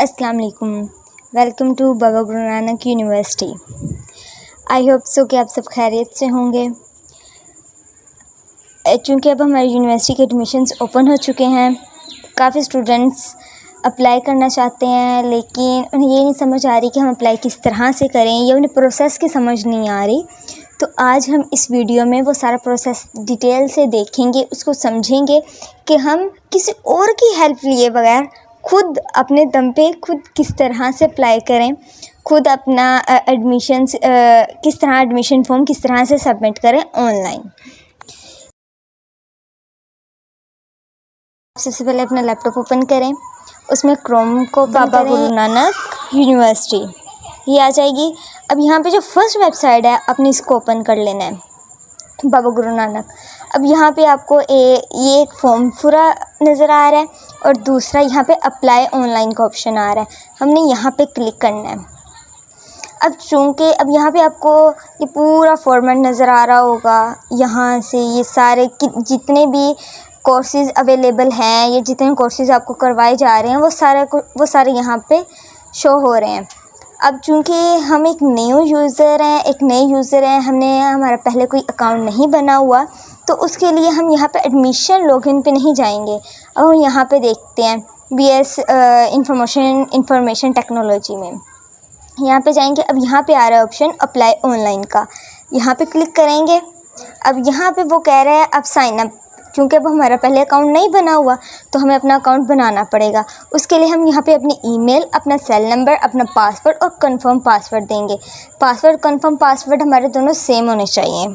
अस्सलाम वालेकुम। Welcome to Baba Guru Nanak university. I hope so कि आप सब खैरियत से होंगे। चूँकि अब हमारी यूनिवर्सिटी के एडमिशन्स ओपन हो चुके हैं, काफ़ी स्टूडेंट्स अप्लाई करना चाहते हैं, लेकिन उन्हें ये नहीं समझ आ रही कि हम अप्लाई किस तरह से करें, या उन्हें प्रोसेस की समझ नहीं आ रही। तो आज हम इस वीडियो में वो सारा प्रोसेस डिटेल से देखेंगे, उसको समझेंगे कि हम किसी और की हेल्प लिए बगैर खुद अपने दम पे खुद किस तरह से अप्लाई करें, खुद अपना एडमिशन्स किस तरह एडमिशन फॉर्म किस तरह से सबमिट करें ऑनलाइन। सबसे पहले अपना लैपटॉप ओपन करें, उसमें क्रोम को बाबा गुरु नानक यूनिवर्सिटी ये आ जाएगी। अब यहाँ पे जो फर्स्ट वेबसाइट है अपने इसको ओपन कर लेना है, बाबा गुरु नानक। अब यहाँ पे आपको ये एक फॉर्म पूरा नज़र आ रहा है और दूसरा यहाँ पे अप्लाई ऑनलाइन का ऑप्शन आ रहा है, हमने यहाँ पे क्लिक करना है। अब चूँकि अब यहाँ पे आपको ये पूरा फॉर्मेट नज़र आ रहा होगा, यहाँ से ये सारे जितने भी कोर्सेज़ अवेलेबल हैं, ये जितने कोर्सेज़ आपको करवाए जा रहे हैं वो सारे यहाँ पे शो हो रहे हैं। अब चूँकि हम एक नए यूज़र हैं, हमने हमारा पहले कोई अकाउंट नहीं बना हुआ, तो उसके लिए हम यहाँ पे एडमिशन लॉगिन पे नहीं जाएंगे। अब हम यहाँ पे देखते हैं BS इंफॉर्मेशन टेक्नोलॉजी में यहाँ पे जाएंगे। अब यहाँ पे आ रहा है ऑप्शन अप्लाई ऑनलाइन का, यहाँ पे क्लिक करेंगे। अब यहाँ पे वो कह रहा है अब साइन अप, क्योंकि अब हमारा पहले अकाउंट नहीं बना हुआ तो हमें अपना अकाउंट बनाना पड़ेगा। उसके लिए हम यहाँ पे अपनी ईमेल, अपना सेल नंबर, अपना पासवर्ड और कंफर्म पासवर्ड देंगे। पासवर्ड कंफर्म पासवर्ड हमारे दोनों सेम होने चाहिए।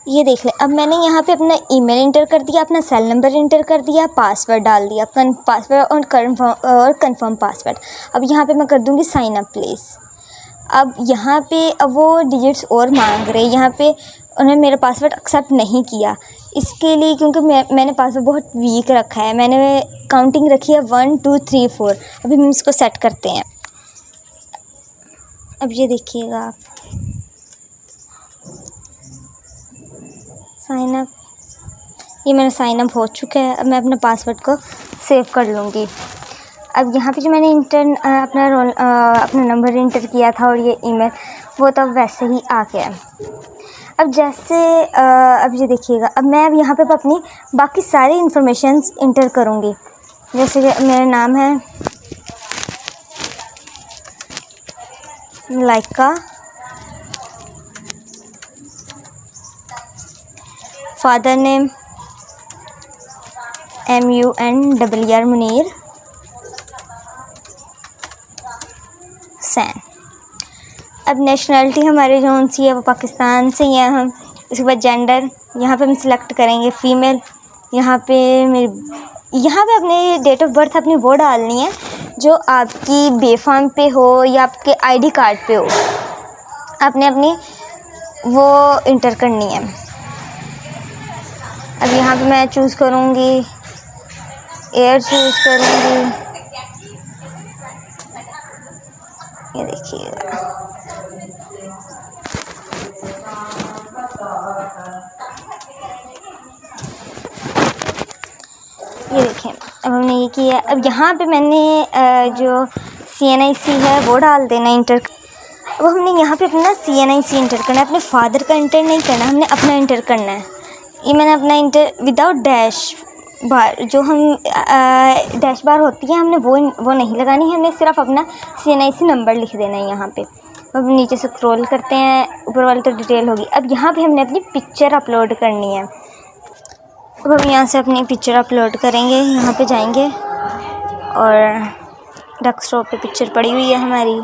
ये देख लें, अब मैंने यहाँ पे अपना ईमेल इंटर कर दिया, अपना सेल नंबर इंटर कर दिया, पासवर्ड डाल दिया, पासवर्ड और कंफर्म पासवर्ड। अब यहाँ पे मैं कर दूँगी साइन अप प्लीज़। अब यहाँ पे अब वो डिजिट्स और मांग रहे हैं, यहाँ पे उन्होंने मेरा पासवर्ड एक्सेप्ट नहीं किया। इसके लिए क्योंकि मैंने पासवर्ड बहुत वीक रखा है, मैंने काउंटिंग रखी है 1 2 3 4। अभी हम इसको सेट करते हैं। अब ये देखिएगा आप, साइन अप, ये मेरा साइन अप हो चुका है। अब मैं अपना पासवर्ड को सेव कर लूँगी। अब यहाँ पे जो मैंने अपना नंबर इंटर किया था और ये ईमेल, वो तो वैसे ही आ गया। अब जैसे अब ये देखिएगा, अब मैं यहाँ पे अपनी बाकी सारी इन्फॉर्मेशंस इंटर करूँगी। जैसे कि मेरा नाम है Laiqa, father name MUNER Munir Sain. अब नेशनलिटी हमारी जो सी है वो पाकिस्तान से ही है हम। इसके बाद जेंडर यहाँ पे हम सिलेक्ट करेंगे फ़ीमेल। यहाँ पे अपने डेट ऑफ बर्थ अपनी वो डालनी है जो आपकी बेफाम पे हो या आपके ID कार्ड पे हो, आपने अपनी वो इंटर करनी है। अब यहाँ पे मैं चूज़ करूँगी एयर, चूज़ करूँगी। ये देखिएगा, ये देखें, अब हमने ये किया। अब यहाँ पे मैंने जो CNIC है वो डाल देना इंटर। अब हमने यहाँ पे अपना CNIC इंटर करना है, अपने फादर का इंटर नहीं करना, हमने अपना इंटर करना है। ये मैंने अपना इंटर विदाउट डैश बार, जो हम डैश बार होती है हमने वो नहीं लगानी है, हमने सिर्फ अपना CNIC नंबर लिख देना है यहाँ पे। अब नीचे से स्क्रॉल करते हैं, ऊपर वाली तो डिटेल होगी। अब यहाँ पे हमने अपनी पिक्चर अपलोड करनी है। अब हम यहाँ से अपनी पिक्चर अपलोड करेंगे, यहाँ पे जाएंगे और डेस्कटॉप पे पिक्चर पड़ी हुई है हमारी,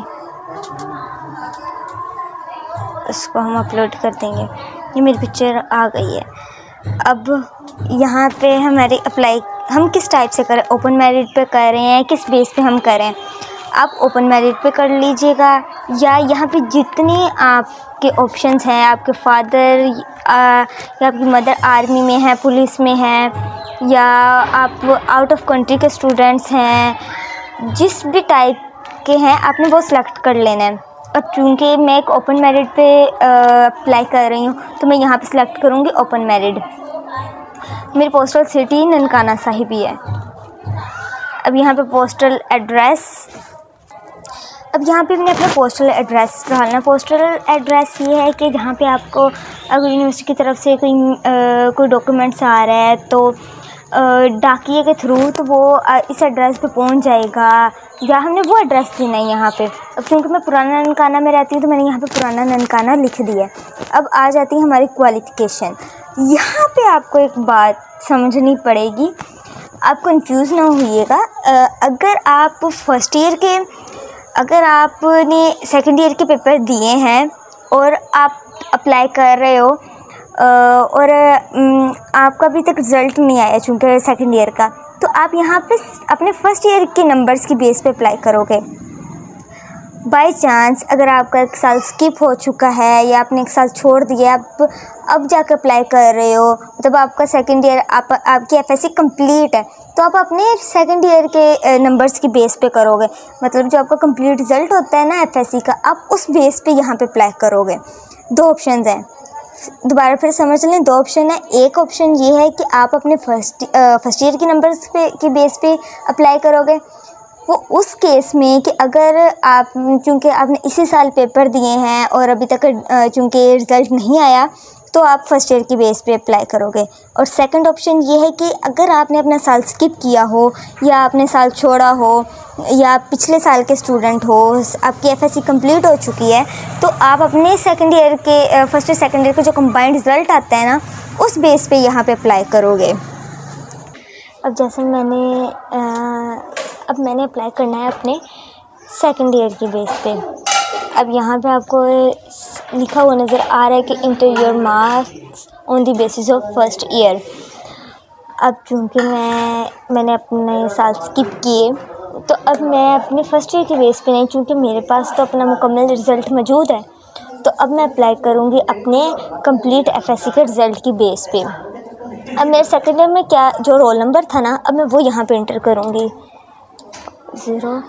उसको हम अपलोड कर देंगे। ये मेरी पिक्चर आ गई है। अब यहाँ पे हमारी अप्लाई हम किस टाइप से करें, ओपन मेरिट पे कर रहे हैं, किस बेस पे हम करें। आप ओपन मेरिट पे कर लीजिएगा, या यहाँ पे जितने आपके ऑप्शंस हैं, आपके फादर या आपकी मदर आर्मी में है, पुलिस में है, या आप आउट ऑफ कंट्री के स्टूडेंट्स हैं, जिस भी टाइप के हैं आपने वो सिलेक्ट कर लेना है। अब चूँकि मैं एक ओपन मेरिट पे अप्लाई कर रही हूँ तो मैं यहाँ पे सिलेक्ट करूँगी ओपन मेरिट। मेरी पोस्टल सिटी ननकाना साहिब ही है। अब यहाँ पे पोस्टल एड्रेस अब यहाँ पे मैंने अपना पोस्टल एड्रेस डालना। पोस्टल एड्रेस ये है कि जहाँ पे आपको अगर यूनिवर्सिटी की तरफ से कोई डॉक्यूमेंट्स आ रहा है तो डाकिए के थ्रू तो वो इस एड्रेस पे पहुँच जाएगा, या हमने वो एड्रेस देना है यहाँ पे। अब क्योंकि मैं पुराना ननकाना में रहती हूँ तो मैंने यहाँ पे पुराना ननकाना लिख दिया। अब आ जाती है हमारी क्वालिफ़िकेशन। यहाँ पे आपको एक बात समझनी पड़ेगी, आप कंफ्यूज ना होइएगा। अगर आपने सेकंड ईयर के पेपर दिए हैं और आप अप्लाई कर रहे हो और आपका अभी तक रिज़ल्ट नहीं आया चूँकि सेकंड ईयर का, तो आप यहाँ पे अपने फर्स्ट ईयर के नंबर्स की बेस पे अप्लाई करोगे। बाय चांस अगर आपका एक साल स्किप हो चुका है या आपने एक साल छोड़ दिया, आप अब जाकर अप्लाई कर रहे हो, मतलब आपका सेकंड ईयर आपकी एफएससी कंप्लीट है, तो आप अपने सेकंड ईयर के नंबर्स की बेस पे करोगे। मतलब जो आपका कंप्लीट रिज़ल्ट होता है ना एफएससी का, आप उस बेस पे यहाँ पे अप्लाई करोगे। दो ऑप्शंस हैं, दोबारा फिर समझ लें। दो ऑप्शन है। एक ऑप्शन ये है कि आप अपने फर्स्ट ईयर के नंबर्स की बेस पे अप्लाई करोगे। वो उस केस में कि अगर आप चूँकि आपने इसी साल पेपर दिए हैं और अभी तक चूँकि रिज़ल्ट नहीं आया, तो आप फर्स्ट ईयर की बेस पे अप्लाई करोगे। और सेकंड ऑप्शन ये है कि अगर आपने अपना साल स्किप किया हो या आपने साल छोड़ा हो या आप पिछले साल के स्टूडेंट हो, आपकी एफएससी कंप्लीट हो चुकी है, तो आप अपने सेकंड ईयर के फर्स्ट और सेकंड ईयर के जो कंबाइंड रिज़ल्ट आता है ना, उस बेस पे यहाँ पे अप्लाई करोगे। अब जैसे मैंने अप्लाई करना है अपने सेकंड ईयर की बेस पे। अब यहाँ पे आपको लिखा हुआ नज़र आ रहा है कि inter your marks on the basis of first year. अब चूँकि मैंने अपने साल स्किप किए, तो अब मैं अपने फर्स्ट ईयर के बेस पे नहीं, चूँकि मेरे पास तो अपना मुकम्मल रिज़ल्ट मौजूद है, तो अब मैं अप्लाई करूँगी अपने कंप्लीट एफएससी के रिज़ल्ट की बेस पे। अब मेरे सेकंड ईयर में क्या जो रोल नंबर था ना, अब मैं वो यहाँ पे इंटर करूँगी 0।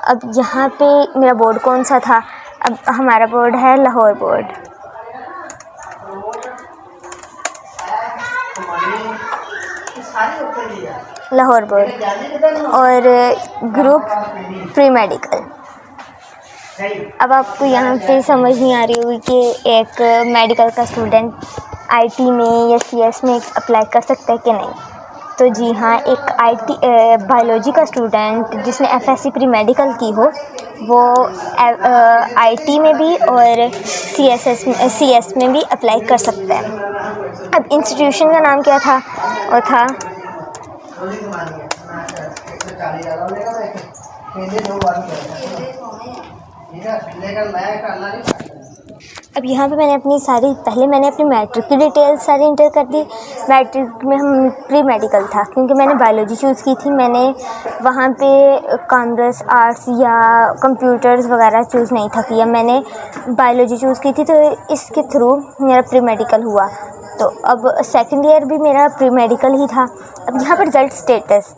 अब यहाँ पे मेरा बोर्ड कौन सा था? अब हमारा बोर्ड है लाहौर बोर्ड। लाहौर बोर्ड और ग्रुप प्री मेडिकल। अब आपको यहाँ पे समझ नहीं आ रही होगी कि एक मेडिकल का स्टूडेंट आईटी में या सीएस में अप्लाई कर सकता है कि नहीं। तो जी हाँ, एक बायोलॉजी का स्टूडेंट जिसने एफएससी प्री मेडिकल की हो, वो आईटी में भी और सीएस में भी अप्लाई कर सकता है। अब इंस्टीट्यूशन का नाम क्या था? वो था अब यहाँ पे मैंने अपनी मैट्रिक की डिटेल्स सारी इंटर कर दी। मैट्रिक में हम प्री मेडिकल था, क्योंकि मैंने बायोलॉजी चूज़ की थी। मैंने वहाँ पे कॉमर्स, आर्ट्स या कंप्यूटर्स वगैरह चूज़ नहीं था किया, मैंने बायोलॉजी चूज़ की थी, तो इसके थ्रू मेरा प्री मेडिकल हुआ। तो अब सेकंड ईयर भी मेरा प्री मेडिकल ही था। अब यहाँ पर रिज़ल्ट स्टेटस,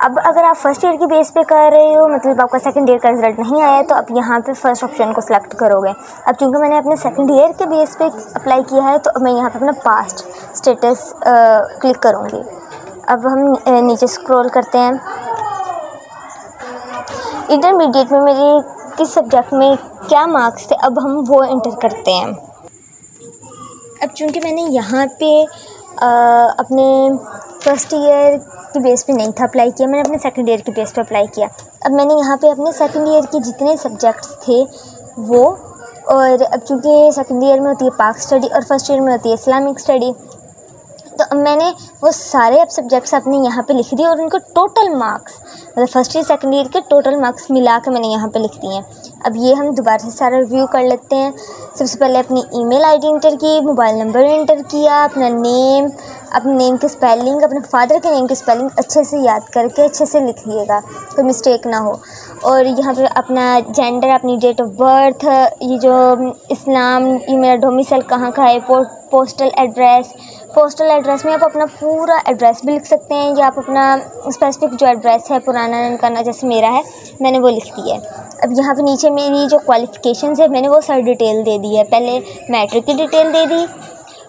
अब अगर आप फर्स्ट ईयर की बेस पे कर रहे हो, मतलब आपका सेकंड ईयर का रिज़ल्ट नहीं आया, तो आप यहाँ पे फर्स्ट ऑप्शन को सिलेक्ट करोगे। अब चूँकि मैंने अपने सेकंड ईयर के बेस पे अप्लाई किया है, तो अब मैं यहाँ पे अपना पास्ट स्टेटस क्लिक करूँगी। अब हम नीचे स्क्रॉल करते हैं। इंटरमीडिएट में मेरे किस सब्जेक्ट में क्या मार्क्स थे, अब हम वो इंटर करते हैं। अब चूँकि मैंने यहाँ पे अपने फर्स्ट ईयर की बेस पे नहीं था अप्लाई किया, मैंने अपने सेकंड ईयर की बेस पे अप्लाई किया। अब मैंने यहाँ पे अपने सेकंड ईयर के जितने सब्जेक्ट्स थे वो, और अब चूँकि सेकंड ईयर में होती है पाक स्टडी और फर्स्ट ईयर में होती है इस्लामिक स्टडी, तो अब मैंने वो सारे अब सब्जेक्ट्स अपने यहाँ पे लिख दिए और उनको टोटल मार्क्स, मतलब फर्स्ट ईयर सेकंड ईयर के टोटल मार्क्स मिला के मैंने यहाँ पे लिख दिए हैं। अब ये हम दोबारा से सारा रिव्यू कर लेते हैं। सबसे पहले अपनी ईमेल आईडी इंटर की, मोबाइल नंबर इंटर किया, अपना नेम, अपने नेम की स्पेलिंग, अपने फादर के नेम की स्पेलिंग अच्छे से याद करके अच्छे से लिखिएगा, कोई मिस्टेक ना हो। और यहाँ पे अपना जेंडर, अपनी डेट ऑफ बर्थ, ये जो इस्लाम, ये मेरा डोमिसाइल कहाँ का है, पोस्टल एड्रेस में आप अपना पूरा एड्रेस भी लिख सकते हैं, या आप अपना स्पेसिफिक जो एड्रेस है पुराना ननकाना जैसे मेरा है, मैंने वो लिख दिया है। अब यहाँ पे नीचे मेरी जो क्वालिफ़िकेशंस है मैंने वो सारी डिटेल दे दी है। पहले मैट्रिक की डिटेल दे दी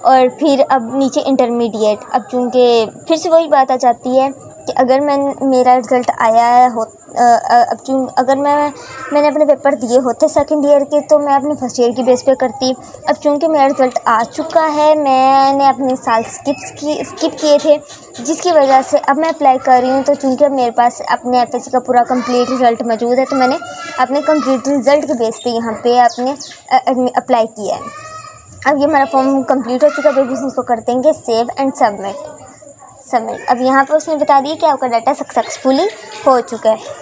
और फिर अब नीचे इंटरमीडिएट। अब चूँकि फिर से वही बात आ जाती है कि अगर मेरा रिज़ल्ट आया है अगर मैंने अपने पेपर दिए होते सेकंड ईयर के तो मैं अपने फर्स्ट ईयर की बेस पे करती। अब चूँकि मेरा रिज़ल्ट आ चुका है, मैंने अपने साल स्किप किए थे, जिसकी वजह से अब मैं अप्लाई कर रही हूँ। तो चूँकि अब मेरे पास अपने एफएससी का पूरा कंप्लीट रिज़ल्ट मौजूद है, तो मैंने अपने कंप्लीट रिज़ल्ट के बेस पे यहाँ पे अपने अप्लाई किया है। अब ये हमारा फॉर्म कंप्लीट हो चुका है, अभी इसको कर देंगे सेव एंड सबमिट। अब यहाँ पे उसने बता दिया कि आपका डाटा सक्सेसफुली हो चुका है।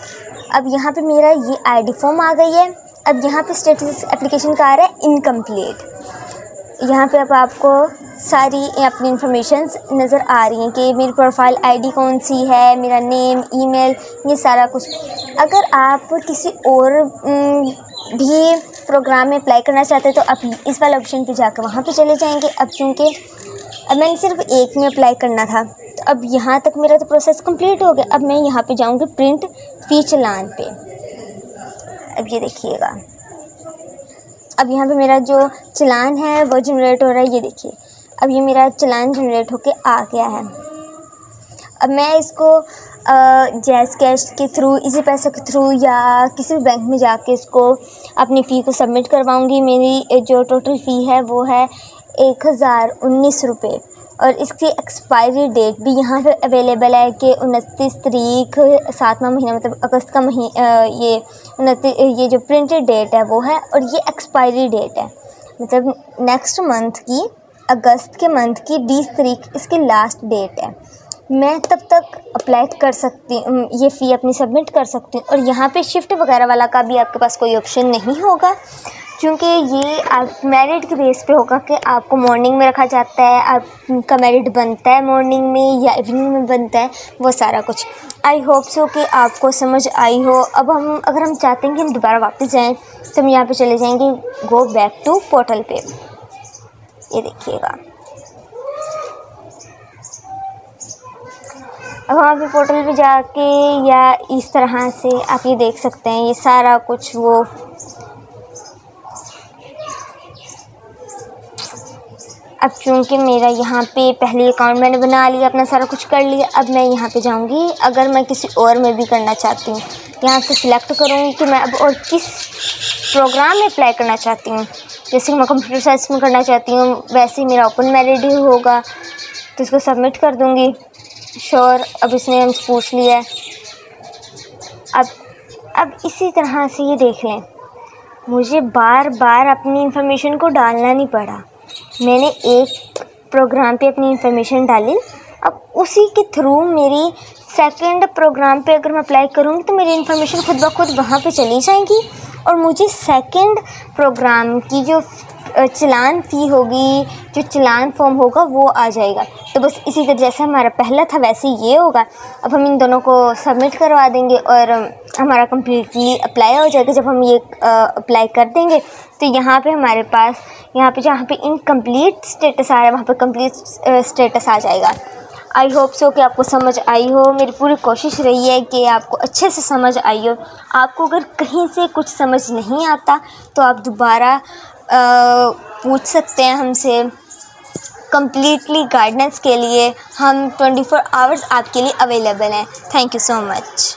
अब यहाँ पे मेरा ये आईडी फॉर्म आ गई है। अब यहाँ पे स्टेटस एप्लीकेशन का आ रहा है इनकम्प्लीट। यहाँ पे अब आपको सारी अपनी इंफॉर्मेशंस नज़र आ रही हैं कि मेरी प्रोफाइल आईडी कौन सी है, मेरा नेम, ईमेल, ये सारा कुछ। अगर आप किसी और भी प्रोग्राम में अप्लाई करना चाहते हैं तो आप इस वाले ऑप्शन पे जाकर वहाँ पे चले जाएंगे। अब चूँकि अब मैंने सिर्फ एक में अप्लाई करना था, तो अब यहाँ तक मेरा तो प्रोसेस कंप्लीट हो गया। अब मैं यहाँ पे जाऊँगी प्रिंट फ़ी चालान पे। अब ये देखिएगा, अब यहाँ पे मेरा जो चालान है वो जनरेट हो रहा है। ये देखिए, अब ये मेरा चालान जनरेट होके आ गया है। अब मैं इसको जैज़ कैश के थ्रू, इजी पैसे के थ्रू या किसी भी बैंक में जाके इसको अपनी फ़ी को सबमिट करवाऊँगी। मेरी जो टोटल फ़ी है वो है 1019 रुपये और इसकी एक्सपायरी डेट भी यहाँ पे अवेलेबल है कि 29 तारीख 7वां महीना, मतलब अगस्त का ये जो प्रिंटेड डेट है वो है, और ये एक्सपायरी डेट है, मतलब नेक्स्ट मंथ की, अगस्त के मंथ की 20 तारीख इसकी लास्ट डेट है। मैं तब तक अप्लाई कर सकती हूँ, ये फ़ी अपनी सबमिट कर सकती हूँ। और यहाँ पे शिफ्ट वगैरह वाला का भी आपके पास कोई ऑप्शन नहीं होगा, क्योंकि ये आप मेरिट के बेस पे होगा कि आपको मॉर्निंग में रखा जाता है, आपका मेरिट बनता है मॉर्निंग में या इवनिंग में बनता है, वो सारा कुछ। आई होप सो कि आपको समझ आई हो। अब अगर हम चाहते हैं कि हम दोबारा वापस जाएं तो हम यहाँ पे चले जाएंगे गो बैक टू पोर्टल पे। ये देखिएगा, अब वहाँ पे पोर्टल पे जाके या इस तरह से आप ये देख सकते हैं, ये सारा कुछ वो अब चूँकि मेरा यहाँ पे पहले अकाउंट मैंने बना लिया, अपना सारा कुछ कर लिया। अब मैं यहाँ पे जाऊँगी, अगर मैं किसी और में भी करना चाहती हूँ, यहाँ से सिलेक्ट करूँगी कि मैं अब और किस प्रोग्राम में अप्लाई करना चाहती हूँ। जैसे कि मैं कंप्यूटर साइंस में करना चाहती हूँ, वैसे ही मेरा ओपन मेरिट ही होगा, तो इसको सबमिट कर दूँगी। श्योर, अब इसने हमसे पूछ लिया है। अब इसी तरह से ये देख लें, मुझे बार बार अपनी इंफॉर्मेशन को डालना नहीं पड़ा। मैंने एक प्रोग्राम पे अपनी इंफॉर्मेशन डाली, अब उसी के थ्रू मेरी सेकंड प्रोग्राम पे अगर मैं अप्लाई करूँगी तो मेरी इंफॉर्मेशन खुद ब खुद वहाँ पे चली जाएंगी और मुझे सेकंड प्रोग्राम की जो चालान फ़ी होगी, जो चालान फॉर्म होगा वो आ जाएगा। तो बस इसी तरह जैसे हमारा पहला था वैसे ये होगा। अब हम इन दोनों को सबमिट करवा देंगे और हमारा कम्प्लीटली अप्लाई हो जाएगा। जब हम ये अप्लाई कर देंगे तो यहाँ पे हमारे पास जहाँ पे इनकम्प्लीट स्टेटस आ रहा है वहाँ पे कंप्लीट स्टेटस आ जाएगा। आई होप सो कि आपको समझ आई हो। मेरी पूरी कोशिश रही है कि आपको अच्छे से समझ आई हो। आपको अगर कहीं से कुछ समझ नहीं आता तो आप दोबारा पूछ सकते हैं हमसे। कम्प्लीटली गाइडेंस के लिए हम 24 आवर्स आपके लिए अवेलेबल हैं। Thank you so much.